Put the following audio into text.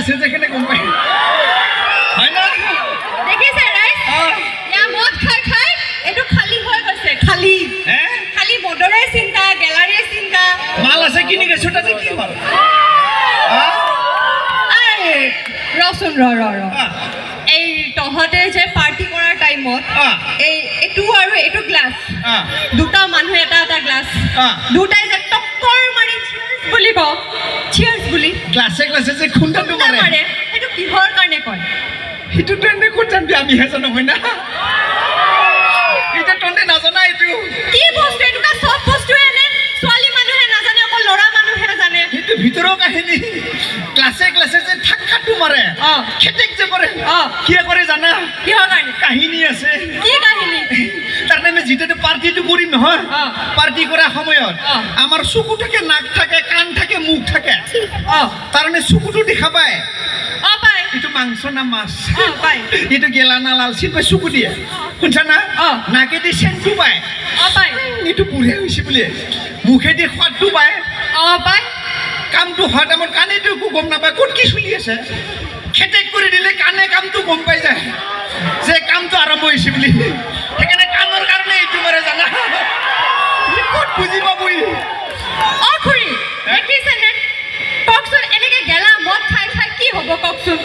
আছে যেখানে গম পাই হয় না দেখিছে ৰাইজ ইয়া মদ খাই খাই এইটো খালী হৈ গৈছে খালী খালী মদৰে চিন্তা গেলাৰীৰ চিন্তা মাল আছে কিনি গেছো তাতে কি হ'ল ৰচোন ৰ এই তহঁতে যে পাৰ্টি কৰাৰ টাইমত এইটো আৰু এইটো গ্লাছ দুটা মানুহ এটা এটা গ্লাছ দুটাই যে টক্কৰ মাৰি বুলি কওঁ চিয়াৰ্ছ বুলি গ্লাছে গ্লাছে যে খুন্দাটো মাৰে সেইটো কিহৰ কাৰণে কয় সেইটো তহঁতে ক'ত জানবি আমিহে জানো হয় না এতিয়া তহঁতে নাজানা এইটো কি বস্তু এনেকুৱা চব বস্তুৱে এনে ছোৱালী মানুহে নাজানে অকল ল'ৰা মানুহে জানে সেইটো ভিতৰৰ কাহিনী ক্লাছে ক্লাছে যে ঠাক্কাটো মাৰে খেতেক যে কৰে কিয় কৰে জানা কিহৰ কাৰণে কাহিনী আছে কি কাহিনী তাৰমানে যেতিয়া পাৰ্টিটো কৰিম নহয় পাৰ্টি কৰাৰ সময়ত আমাৰ চকু থাকে নাক থাকে কাণ থাকে মুখ থাকে তাৰমানে চকুটো দেখা পায় পায় এইটো মাংস না মাছ পায় এইটো গেলা না লাল চিন পাই চকু দিয়ে শুনছা না নাকেদি চেনটো পায় পায় এইটো বুঢ়িয়া হৈছে বুলি মুখেদি সোৱাদটো পায় পায় কামটো হোৱা টাইমত কাণেতো একো গম নাপায় ক'ত কি চলি আছে খেতেক কৰি দিলে কাণে কামটো গম পাই যায় যে কামটো আৰম্ভ হৈছে বুলি সেইকাৰণে কামৰ কাৰণে এইটো কৰে জানা ক'ত বুজি পাবই খুৰী দেখিছেনে কওকচোন এনেকে গেলা মদ খাই খাই কি হ'ব কওকচোন